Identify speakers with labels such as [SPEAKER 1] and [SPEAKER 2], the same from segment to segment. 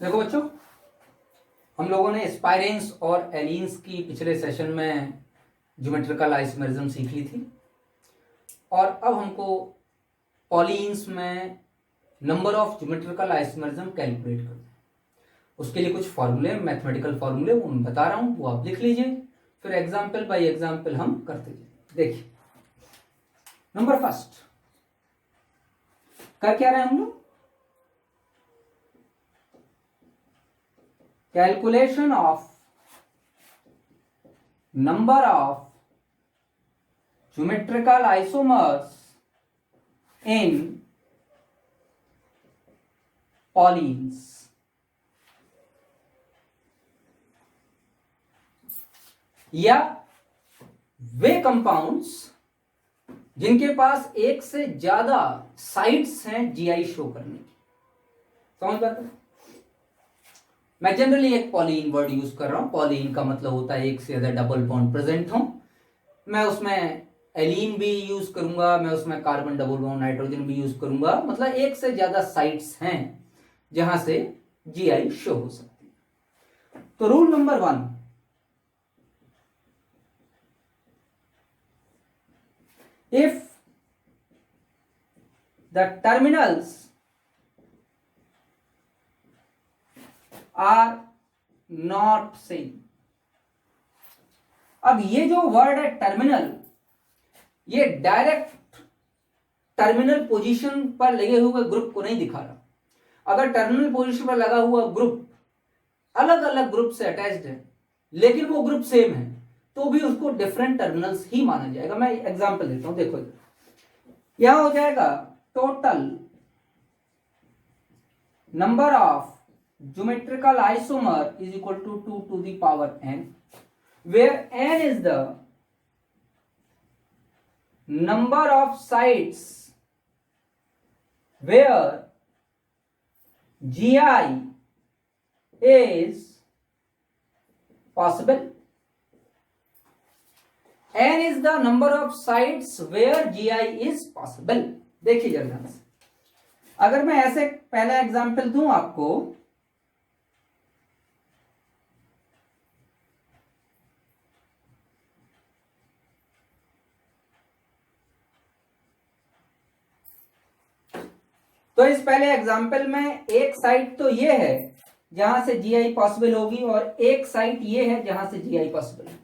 [SPEAKER 1] देखो बच्चों, हम लोगों ने स्पाइरेंस और एलीन्स की पिछले सेशन में ज्योमेट्रिकल आइसोमेरिज्म सीख ली थी और अब हमको पॉलीन्स में number of geometrical isomerism calculate करना है। उसके लिए कुछ फॉर्मूले, मैथमेटिकल फॉर्मूले वो मैं बता रहा हूं, वो आप लिख लीजिए, फिर एग्जाम्पल बाय एग्जाम्पल हम करते जाए। देखिए, नंबर फर्स्ट कर क्या रहे हैं हम लोग? Calculation of number of geometrical isomers in polyenes। या वे कंपाउंड्स जिनके पास एक से ज्यादा साइट्स हैं जीआई शो करने की। समझ पाते हैं? मैं जनरली एक पॉलीन वर्ड यूज कर रहा हूं। पॉलीन का मतलब होता है एक से ज्यादा डबल बॉन्ड प्रेजेंट हो। मैं उसमें एलीन भी यूज करूंगा, मैं उसमें कार्बन डबल बॉन्ड नाइट्रोजन भी यूज करूंगा। मतलब एक से ज्यादा साइट्स हैं जहां से जीआई शो हो सकती है। तो rule number 1, if the terminals are not same. अब ये जो वर्ड है टर्मिनल, ये डायरेक्ट टर्मिनल पोजीशन पर लगे हुए ग्रुप को नहीं दिखा रहा। अगर टर्मिनल पोजीशन पर लगा हुआ ग्रुप अलग अलग ग्रुप से अटैच्ड है लेकिन वो ग्रुप सेम है तो भी उसको डिफरेंट टर्मिनल्स ही माना जाएगा। मैं एग्जांपल देता हूं, देखो यहां हो जाएगा total number of geometrical isomer is equal to 2 to the power n, where n is the number of sites where gi is possible। n is the number of sites where gi is possible। देखिए जरा ध्यान से, अगर मैं ऐसे पहला example दूं आपको, तो इस पहले एग्जांपल में एक साइट तो ये है जहां से जीआई पॉसिबल होगी और एक साइट ये है जहां से जीआई पॉसिबल है,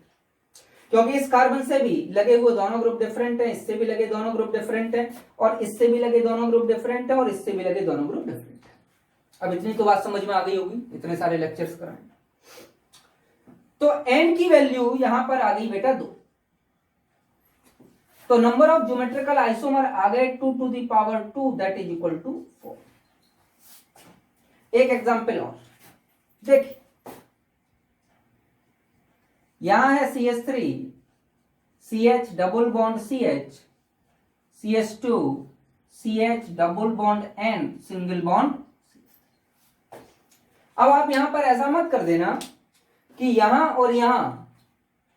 [SPEAKER 1] क्योंकि इस कार्बन से भी लगे हुए दोनों ग्रुप डिफरेंट हैं, इससे भी लगे दोनों ग्रुप डिफरेंट हैं, और इससे भी लगे दोनों ग्रुप डिफरेंट है, और इससे भी लगे दोनों ग्रुप डिफरेंट है। अब इतनी तो बात समझ में आ गई होगी, इतने सारे लेक्चर्स कराएं। तो n की वैल्यू यहां पर आ गई बेटा 2। तो नंबर ऑफ ज्योमेट्रिकल आइसोमर आ गए 2 to the power 2 that is equal to 4। एक एग्जांपल और देखिए, यहां है CH3 CH double bond CH CH2 CH double bond N single bond. अब आप यहां पर ऐसा मत कर देना कि यहां और यहां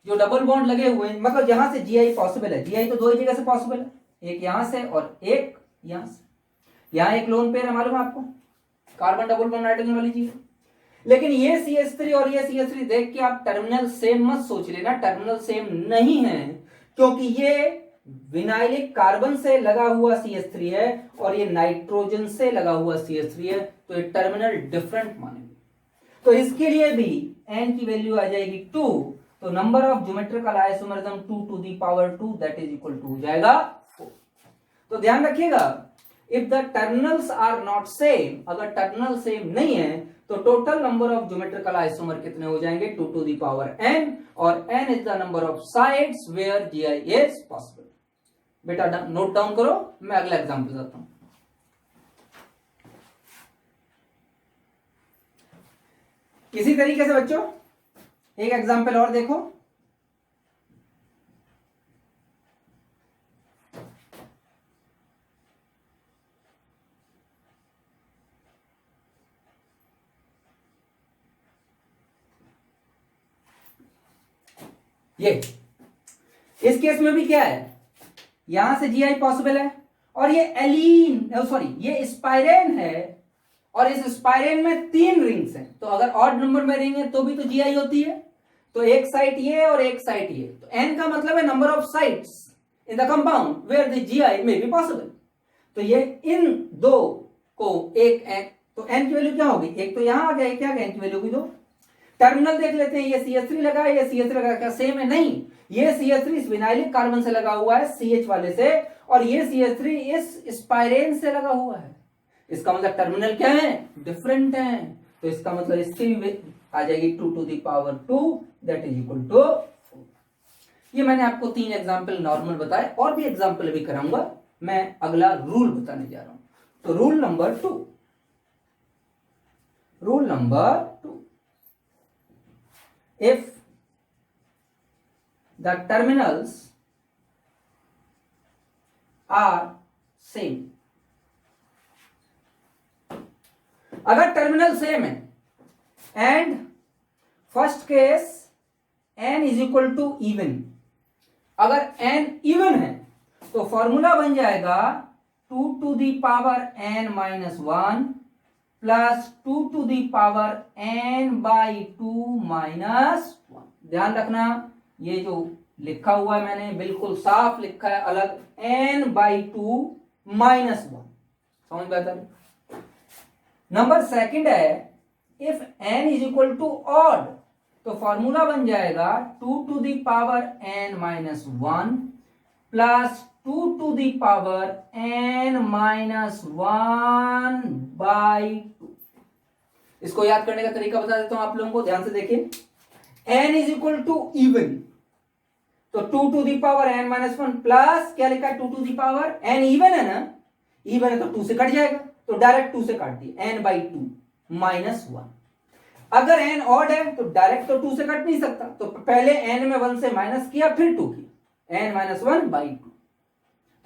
[SPEAKER 1] जो डबल बॉन्ड लगे हुए हैं, मतलब जहां से जीआई पॉसिबल है, जीआई तो दो ही जगह से पॉसिबल है, एक यहां से और एक यहां से। यहां एक लोन पेयर है, मालूम है आपको, कार्बन डबल बॉन्ड नाइट्रोजन वाली चीज। लेकिन ये CH3 और ये CH3 देख के आप टर्मिनल सेम मत सोच लेना, टर्मिनल सेम नहीं है, क्योंकि ये विनाइलिक कार्बन से लगा हुआ CH3 है और ये नाइट्रोजन से लगा हुआ CH3 है, तो ये टर्मिनल डिफरेंट मानेंगे। तो इसके लिए भी n की वैल्यू आ जाएगी 2। तो number of geometrical isomerism 2 to the power 2 that is equal to हो जाएगा 4। तो ध्यान रखिएगा, if the terminals are not same, अगर टर्मिनल सेम नहीं है तो total number of geometrical isomer कितने हो जाएंगे 2 to the power n, और n is the number of sites where GI is possible. बेटा नोट डाउन करो, मैं अगला एग्जांपल देता हूं। इसी तरीके से बच्चों एक एग्जांपल और देखो, ये इस केस में भी क्या है, यहां से जीआई पॉसिबल है और ये एलीन सॉरी ये स्पाइरेन है और इस स्पाइरल में 3 रिंग्स हैं, तो अगर ऑड नंबर में रिंग है तो भी तो जीआई होती है, तो एक साइड ये और एक साइड ये, तो n का मतलब है number of sides in the compound where the GI may be possible. तो ये इन दो को एक n, तो n की वैल्यू क्या होगी, एक तो यहां आ गया, क्या n की वैल्यू की दो। टर्मिनल देख लेते हैं, ये CH3 लगा है, ये CH3 लगा, क्या सेम है, नहीं, ये CH3 इस विनाइलिक कार्बन से लगा हुआ है CH वाले से, और ये CH3 इस स्पाइरेन से लगा हुआ है। इसका मतलब टर्मिनल क्या है, डिफरेंट है, तो इसका मतलब इसकी आ जाएगी 2 to the power 2 that is equal to 4। ये मैंने आपको 3 एग्जाम्पल नॉर्मल बताए, और भी एग्जाम्पल अभी कराऊंगा। मैं अगला रूल बताने जा रहा हूं, तो rule number 2, if the terminals are same, अगर टर्मिनल सेम है and first case n is equal to even, अगर n इवन है तो फॉर्मूला बन जाएगा 2 to the power n minus 1 plus 2 to the power n by 2 minus 1। ध्यान रखना, ये जो लिखा हुआ है मैंने बिल्कुल साफ लिखा है, अलग n by 2 minus 1, समझ में आता है। नंबर सेकंड है, if n is equal to odd, तो फॉर्मूला बन जाएगा 2 to the power n minus 1 plus 2 to the power n minus 1 by 2। इसको याद करने का तरीका बता देता हूं आप लोगों को, ध्यान से देखिए। n is equal to even, तो 2 to the power n minus 1 plus क्या लिखा है 2 to the power n even है ना, इवन है तो 2 से कट जाएगा, तो डायरेक्ट 2 से काट दिए n by 2 minus 1। अगर n ऑड है तो डायरेक्ट तो 2 से कट नहीं सकता, तो पहले n में 1 से माइनस किया फिर 2 किया, n minus 1 by 2।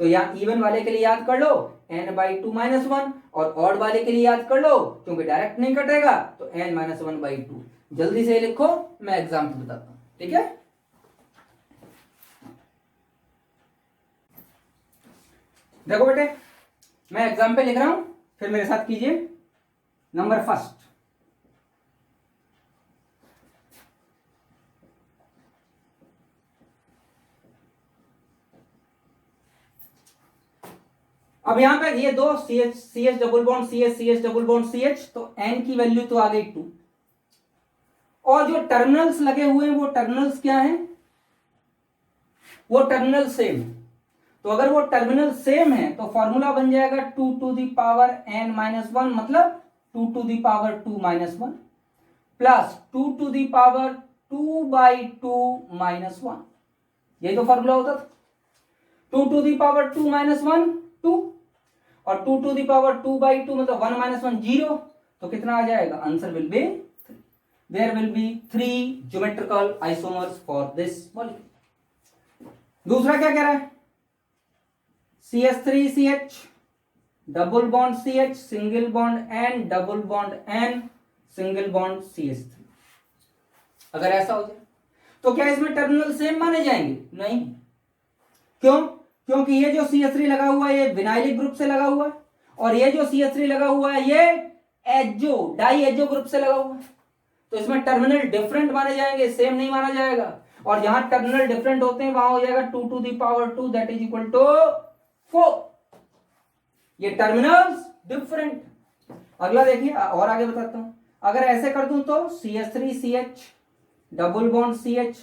[SPEAKER 1] तो यहां इवन वाले के लिए याद कर लो n by 2 minus 1, और ऑड वाले के लिए याद कर लो क्योंकि डायरेक्ट नहीं कटेगा तो n minus 1 by 2। जल्दी से लिखो, मैं एग्जाम्पल बताता हूं, ठीक है। देखो बेटे, मैं एग्जाम्पल लिख रहा हूं, फिर मेरे साथ कीजिए। नंबर फर्स्ट, अब यहां पे ये दो CH double bond CH double bond CH, तो n की वैल्यू तो आ गई 2, और जो टर्मिनल्स लगे हुए हैं वो टर्मिनल्स क्या हैं, वो टर्मिनल सेम है। तो अगर वो टर्मिनल सेम है तो फॉर्मूला बन जाएगा 2 to the power n minus 1, मतलब 2 to the power 2 minus 1 plus 2 to the power 2 by 2 minus 1। यही तो फॉर्मूला होता था, 2 to the power 2 minus 1 2, और 2 to the power 2 by 2 मतलब 1 minus 1 0, तो कितना आ जाएगा, answer will be 3। There will be 3 geometrical isomers for this molecule. दूसरा क्या कह रहा है, CH3CH double bond CH single bond N double bond N single bond CH3। अगर ऐसा हो जाए तो क्या इसमें टर्मिनल सेम माने जाएंगे, नहीं, क्यों, क्योंकि ये जो CH3 लगा हुआ है ये विनाइलिक ग्रुप से लगा हुआ है, और ये जो CH3 लगा हुआ है ये एजो डाई एजो ग्रुप से लगा हुआ है, तो इसमें टर्मिनल डिफरेंट माने जाएंगे, सेम नहीं माना जाएगा। और जहां टर्मिनल डिफरेंट होते हैं वहां हो जाएगा 2 to the power 2 that is equal to 4। ये टर्मिनल्स डिफरेंट। अगला देखिए, और आगे बताता हूं, अगर ऐसे कर दूं तो CH3CH double bond CH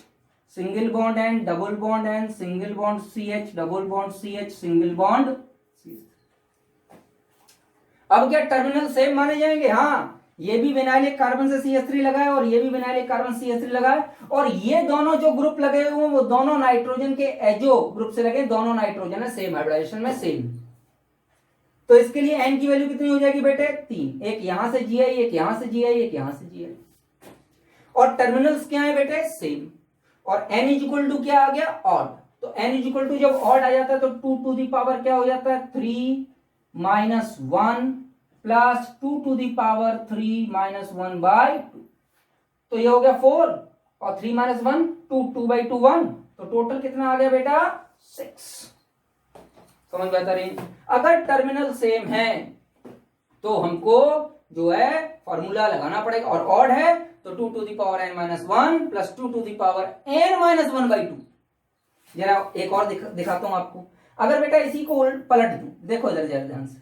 [SPEAKER 1] single bond N double bond N single bond CH double bond CH single bond CH। अब क्या टर्मिनल सेम माने जाएंगे, हाँ, ये भी विनाइलिक कार्बन से CH3 लगा है और ये भी विनाइलिक कार्बन CH3 लगा है, और ये दोनों जो ग्रुप लगे हुए हैं वो दोनों नाइट्रोजन के एजो ग्रुप से लगे, दोनों नाइट्रोजन है, सेम हाइब्रिडाइजेशन में सेम। तो इसके लिए n की वैल्यू कितनी हो जाएगी बेटे, 3, एक यहां से Gi, एक यहां से Gi, एक यहां से Gi, और टर्मिनल्स क्या है बेटे, सेम, और n इज इक्वल टू क्या आ गया, ऑड। तो n इज इक्वल टू जब ऑड आ जाता है तो 2 to the power क्या हो जाता है, 3 minus 1 plus 2 to the power 3 minus 1 by 2, तो ये हो गया 4, और 3 minus 1 2, 2 by 2 1, तो टोटल कितना आ गया बेटा, 6। समझ में आता रही। अगर टर्मिनल सेम है तो हमको जो है फॉर्मूला लगाना पड़ेगा, और ऑड है तो 2 to the power n minus 1 plus 2 to the power n minus 1 by 2। जरा एक और दिखाता हूं आपको। अगर बेटा इसी को पलट दूं, देखो इधर जरा ध्यान से,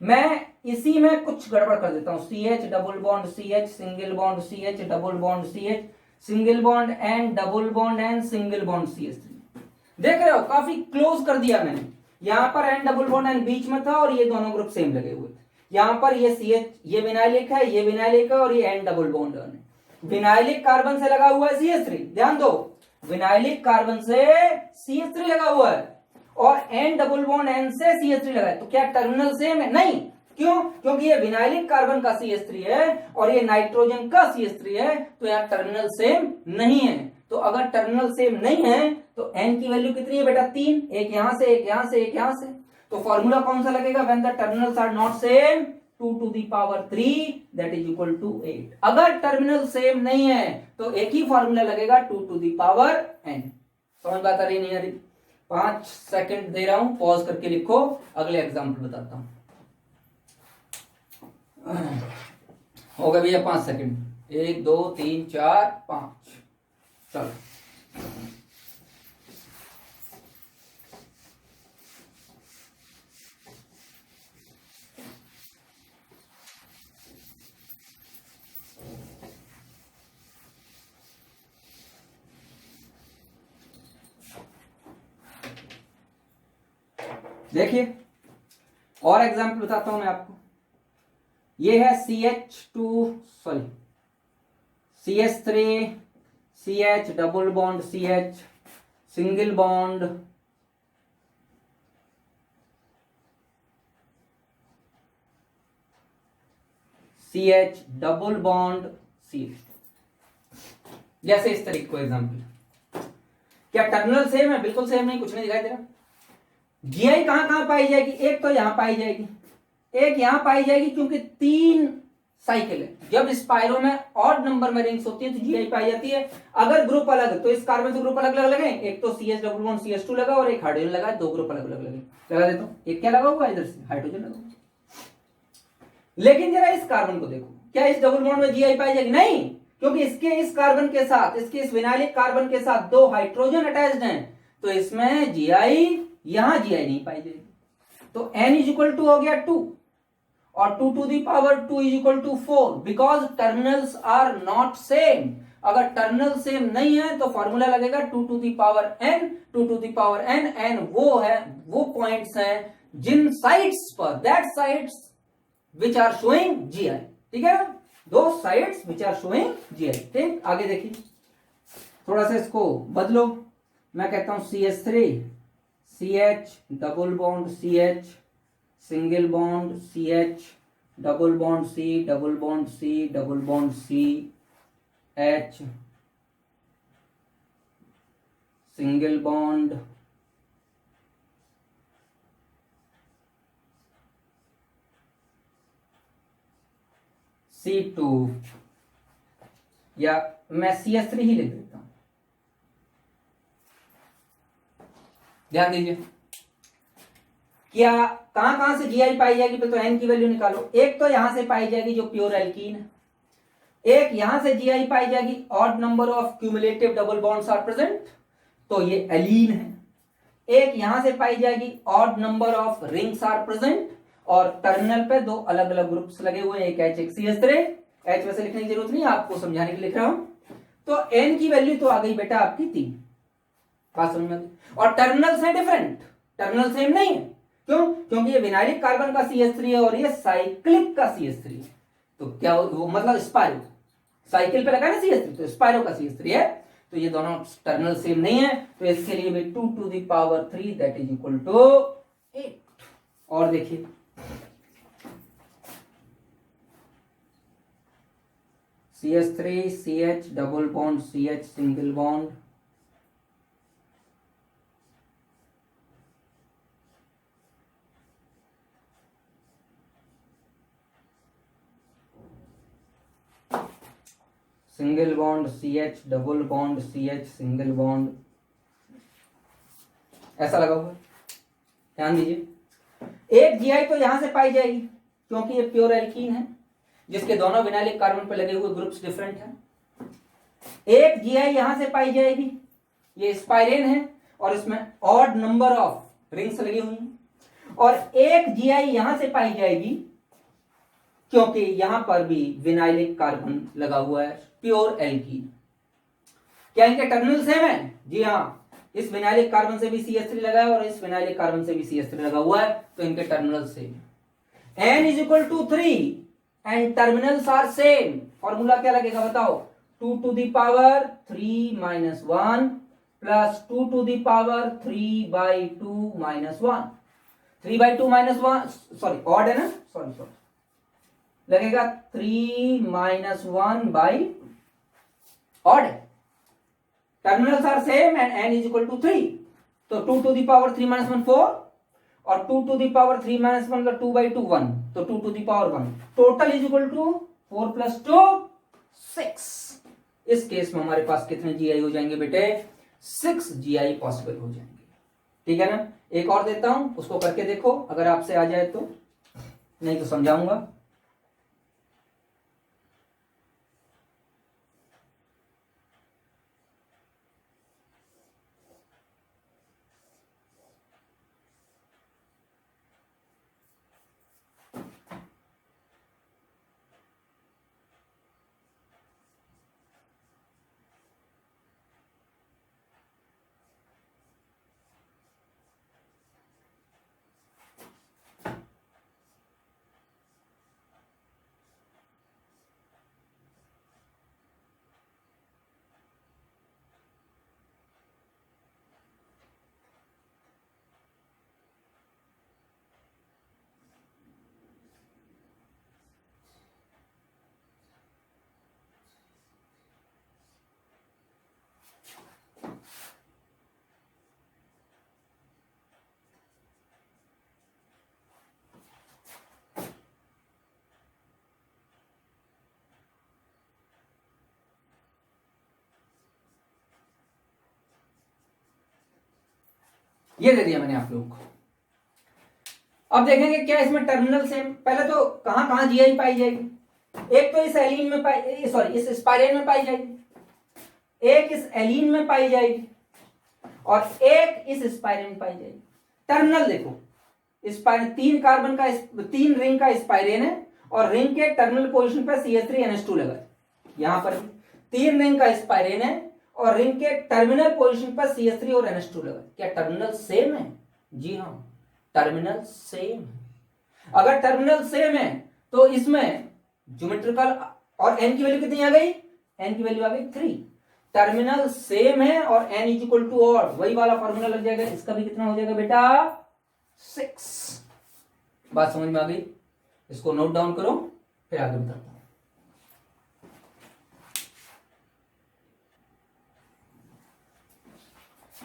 [SPEAKER 1] मैं इसी में कुछ गड़बड़ कर देता हूं, CH double bond CH single bond CH double bond CH single bond N double bond N single bond CH3। देख रहे हो काफी क्लोज कर दिया मैंने। यहां पर N डबल बॉन्ड N बीच में था और ये दोनों ग्रुप सेम लगे हुए थे। यहां पर ये CH ये विनाइलिक है, ये विनाइलिक है और ये N डबल बॉन्ड है। विनाइलिक कार्बन से लगा हुआ है CH3, ध्यान दो, विनाइलिक कार्बन से CH3 लगा हुआ है और N डबल बॉन्ड N से CH3 लगा है, तो क्या टर्मिनल सेम है? नहीं। क्यों? क्योंकि ये विनाइलिक कार्बन का CH3 है और ये नाइट्रोजन का CH3 है, तो यहाँ टर्मिनल सेम नहीं है। तो अगर टर्मिनल सेम नहीं है तो N की वैल्यू कितनी है बेटा? 3, एक यहां से, एक यहां से, एक यहां से। तो फॉर्मूला कौन सा लगेगा? When the terminals are not same 2 to the power 3 that is equal to 8। अगर टर्मिनल सेम नहीं है तो एक ही फॉर्मूला लगेगा 2 to the power n। समझ बात आ रही नहीं आ रही? 5 सेकंड दे रहा हूं, पॉज करके लिखो, अगले एग्जाम्पल बताता हूं। हो गया भैया 5 सेकंड, 1 2 3 4 5, चलो। देखिए और एग्जाम्पल बताता हूं मैं आपको। ये है CH3 CH double bond CH single bond CH double bond CH। जैसे इस तरीके को एग्जाम्पल, क्या टर्मिनल सेम है? बिल्कुल सेम नहीं, कुछ नहीं दिखाई दे रहा। जीआई कहां कहां पाई जाएगी? एक तो यहां पाई जाएगी, एक यहां पाई जाएगी, क्योंकि 3 साइकिल है। जब स्पाइरो में ऑड नंबर में रिंग्स होती है तो जीआई पाई जाती है। अगर ग्रुप अलग, तो इस कार्बन से ग्रुप अलग अलग लगे, एक तो CH डबल बॉन्ड CH2 लगा और एक हाइड्रोजन लगा, 2 ग्रुप अलग अलग लगे। लगा देता हूं, एक क्या लगा हुआ है इधर से? हाइड्रोजन लगा हुआ। लेकिन जरा इस कार्बन को देखो, क्या इस डबल बॉन्ड में जीआई पाई जाएगी? नहीं, क्योंकि इसके इस कार्बन के साथ, इसके इस विनाइलिक कार्बन के साथ 2 हाइड्रोजन अटैच्ड हैं, तो इसमें जीआई, यहां जीआई नहीं पाई जाएगी। तो n इज इक्वल टू हो गया 2 और 2 to the power 2 is equal to 4 because terminals are not same। अगर टर्मिनल सेम नहीं है तो फॉर्मूला लगेगा 2 to the power n, 2 to the power n वो है, वो पॉइंट्स हैं जिन साइड्स पर, that sides which are showing GI। ठीक है ना? दो sides which are showing GI। ठीक, आगे देखिए, थोड़ा सा इसको बदलो। मैं कहता हूं CH3 CH double bond CH single bond CH double bond C double bond C double bond C H single bond C2, या मैं CH3 ही लिख देता हूं। ध्यान दीजिए, क्या कहां कहां से जीआई पाई जाएगी? तो n की वैल्यू निकालो। एक तो यहां से पाई जाएगी जो प्योर एल्कीन है, एक यहां से जीआई पाई जाएगी odd number of cumulative double bonds are present, तो ये एलीन है। एक यहां से पाई जाएगी odd number of rings are present, और टर्मिनल पे 2 अलग अलग ग्रुप्स लगे हुए हैं, एक H एक CH3। H वैसे लिखने की जरूरत नहीं, आपको समझाने के लिए लिख रहा हूं। तो n की वैल्यू तो आ गई बेटा आपकी 3। बात समझ में? और टर्मिनल्स है डिफरेंट, टर्मिनल सेम नहीं है। क्यों? क्योंकि ये विनाइलिक कार्बन का CH3 है और ये साइक्लिक का CH3 है। तो क्या वो मतलब स्पाइरो, साइकिल पे लगा ना CH3, तो स्पाइरो का CH3 है, तो ये दोनों टर्मिनल सेम नहीं है, तो इसके लिए भी 2 to the power 3 that is equal to 8। और देखिए CH3 CH double bond CH single bond single bond CH double bond CH single bond, ऐसा लगा हुआ। ध्यान दीजिए, एक जीआई तो यहां से पाई जाएगी क्योंकि ये प्योर एल्कीन है, जिसके दोनों विनाइलिक कार्बन पर लगे हुए ग्रुप्स डिफरेंट हैं। एक जीआई यहां से पाई जाएगी, ये स्पाइरेन है और इसमें ऑड नंबर ऑफ रिंग्स लगी हुई हैं, और एक जीआई यहां से पाई जाएगी क्योंकि यहां पर भी विनाइलिक कार्बन लगा हुआ है, प्योर एल्कीन। क्या इनके टर्मिनल सेम है? जी हाँ, इस विनाइलिक कार्बन से भी CH3 लगा है और इस विनाइलिक कार्बन से भी CH3 लगा हुआ है, तो इनके टर्मिनल सेम है। N = 3 and terminals are same. Formula क्या लगेगा बताओ? 2 to the power 3 - 1 plus 2 to the power 3/2 - 1। 3/2 - 1 sorry odd है ना, सॉरी लगेगा 3 - 1 बाई ऑड है। Terminals are same and N = 3, तो 2 to the power 3 - 1 4 और 2 to the power 3 - 1 का 2/2 1, तो 2 to the power 1 टोटल = 4 + 2 6। इस केस में हमारे पास कितने जीआई हो जाएंगे बेटे? 6 जीआई पॉसिबल हो जाएंगे। ठीक है ना? एक और देता हूं, उसको करके देखो, अगर आपसे आ जाए तो, नहीं तो समझाऊंगा। ये दे दिया मैंने आप लोगों को। अब देखेंगे क्या इसमें टर्मिनल सेम। पहले तो कहां कहां जीआई पाई जाएगी? एक तो इस एलीन में पाई, सॉरी इस स्पाइरेन में पाई जाएगी, एक इस एलीन में पाई जाएगी और एक इस स्पाइरेन में पाई जाएगी। टर्मिनल देखो, तीन कार्बन का, 3 रिंग का स्पाइरेन है और रिंग के टर्मिनल पोजीशन पर CH3NH2 लगा है। यहां पर 3 रिंग का स्पाइरेन है और रिंग के टर्मिनल पोजीशन पर CH3 और NH2 लगा है। क्या टर्मिनल सेम है? जी हाँ, टर्मिनल सेम है। अगर टर्मिनल सेम है तो इसमें ज्योमेट्रिकल, और n की वैल्यू कितनी आ गई? n की वैल्यू आ गई 3। टर्मिनल सेम है और n = ऑड, वही वाला फॉर्मूला लग जाएगा। इसका भी कितना हो जाएगा बेटा? 6। बात समझ में आ गई? इसको नोट डाउन करो, फिर आगे बताता हूं।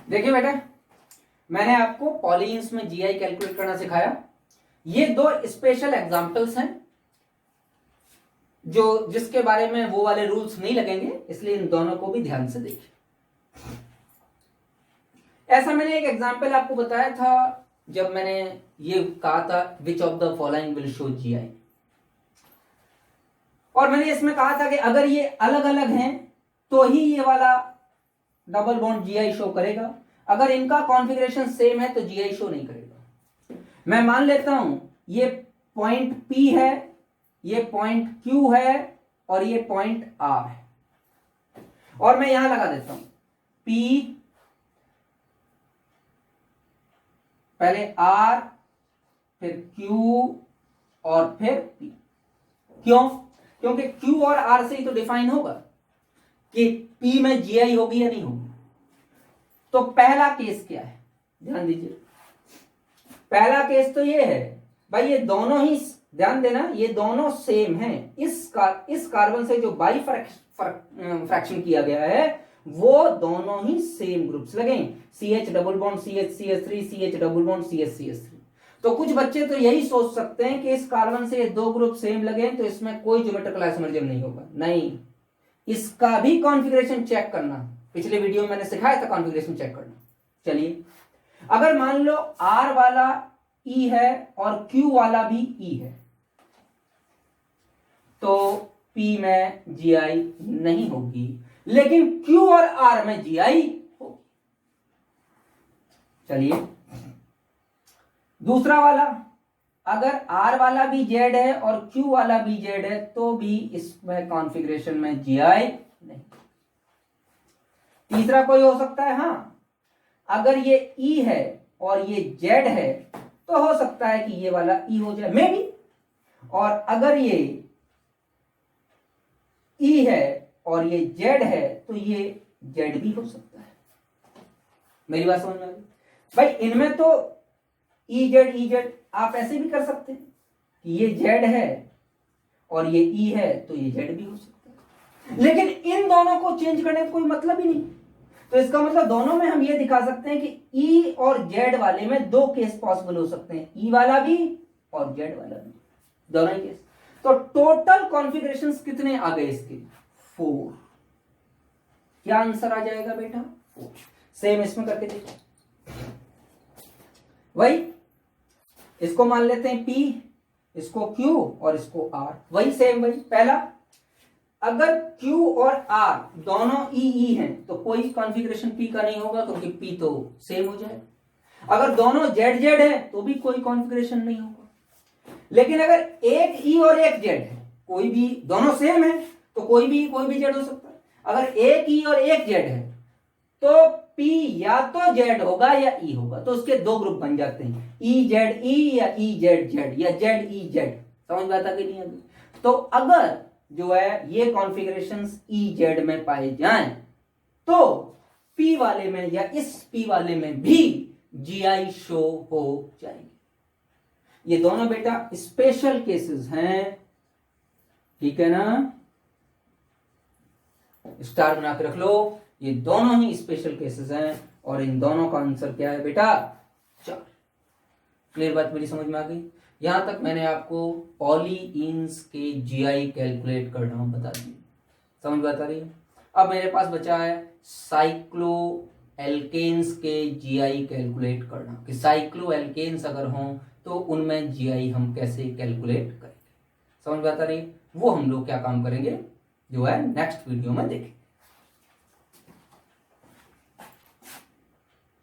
[SPEAKER 1] देखिए बेटा, मैंने आपको पॉलीन्स में जीआई कैलकुलेट करना सिखाया। ये 2 स्पेशल एग्जांपल्स हैं जो जिसके बारे में वो वाले रूल्स नहीं लगेंगे, इसलिए इन दोनों को भी ध्यान से देखिए। ऐसा मैंने एक एग्जांपल आपको बताया था जब मैंने ये कहा था which of the following will show GI, और मैंने इसमें कहा था कि अगर ये अलग अलग हैं तो ही ये वाला डबल बॉन्ड जीआई शो करेगा, अगर इनका कॉन्फ़िगरेशन सेम है तो जीआई शो नहीं करेगा। मैं मान लेता हूं ये पॉइंट P है, ये पॉइंट Q है और ये पॉइंट R है, और मैं यहां लगा देता हूं P, पहले R, फिर Q और फिर P। क्यों? क्योंकि Q और R से ही तो डिफाइन होगा कि P में जीआई होगी या नहीं होगी। तो पहला केस क्या है, ध्यान दीजिए। पहला केस तो ये है भाई, ये दोनों ही, ध्यान देना, ये दोनों सेम हैं। इस कार्बन से जो बाई फ्रैक्शन किया गया है वो दोनों ही सेम ग्रुप्स लगे, CH double bond CH CH3, CH double bond CH CH3। तो कुछ बच्चे तो यही सोच सकते हैं कि इस कार्बन से ये 2 ग्रुप सेम लगे तो इसमें कोई ज्योमेट्रिकल आइसोमरिज्म नहीं होगा। नहीं, इसका भी कॉन्फ़िगरेशन चेक करना, पिछले वीडियो में मैंने सिखाया था कॉन्फ़िगरेशन चेक करना। चलिए, अगर मान लो R वाला E है और Q वाला भी E है, तो P में GI नहीं होगी, लेकिन Q और R में GI होगी। चलिए दूसरा वाला, अगर R वाला भी Z है और Q वाला भी Z है तो भी इसमें कॉन्फ़िगरेशन में GI नहीं। तीसरा कोई हो सकता है, हाँ, अगर ये E है और ये Z है तो हो सकता है कि ये वाला E हो जाए, मे बी। और अगर ये E है और ये Z है तो ये Z भी हो सकता है। मेरी बात समझ में आ गई भाई? इनमें तो EZ आप ऐसे भी कर सकते हैं कि ये Z है और ये E है तो ये Z भी हो सकता है, लेकिन इन दोनों को चेंज करने का कोई मतलब ही नहीं। तो इसका मतलब दोनों में हम ये दिखा सकते हैं कि E और Z वाले में दो केस पॉसिबल हो सकते हैं, E वाला भी और Z वाला भी, दोनों ही केस। तो टोटल कॉन्फ़िगरेशंस कितने आ गए इसके? 4। क्या आंसर आ जाएगा बेटा? 4। सेम इसमें करके देखो, वही इसको मान लेते हैं P, इसको Q और इसको R, वही सेम वही। पहला, अगर Q और R दोनों E हैं तो कोई कॉन्फ़िगरेशन P का नहीं होगा क्योंकि P तो सेम हो जाएगा। अगर दोनों ZZ है तो भी कोई कॉन्फ़िगरेशन नहीं होगा। लेकिन अगर एक E और एक Z है, कोई भी, दोनों सेम है तो कोई भी Z हो सकता है। अगर एक E और एक Z है तो P या तो Z होगा या E होगा, तो उसके दो ग्रुप बन जाते हैं, EZE या EZZ या ZEZ। समझ में आता कि नहीं अभी? तो अगर जो है ये कॉन्फ़िगरेशंस EZ में पाए जाएं तो P वाले में या इस P वाले में भी GI शो हो जाएगी। ये दोनों बेटा स्पेशल केसेस हैं, ठीक है ना? स्टार बना के रख लो, ये दोनों ही स्पेशल केसेस हैं और इन दोनों का आंसर क्या है बेटा? 4। क्लियर बात मेरी समझ में आ गई? यहां तक मैंने आपको पॉलीइन्स के GI कैलकुलेट करना बता दिया। समझ में आता रही है? अब मेरे पास बचा है साइक्लो एल्केन्स के GI कैलकुलेट करना, कि साइक्लो एल्केन्स अगर हों तो उनमें GI हम कैसे कैलकुलेट करेंगे। समझ में आता रही? वो हम लोग क्या काम करेंगे जो है नेक्स्ट वीडियो में देखेंगे।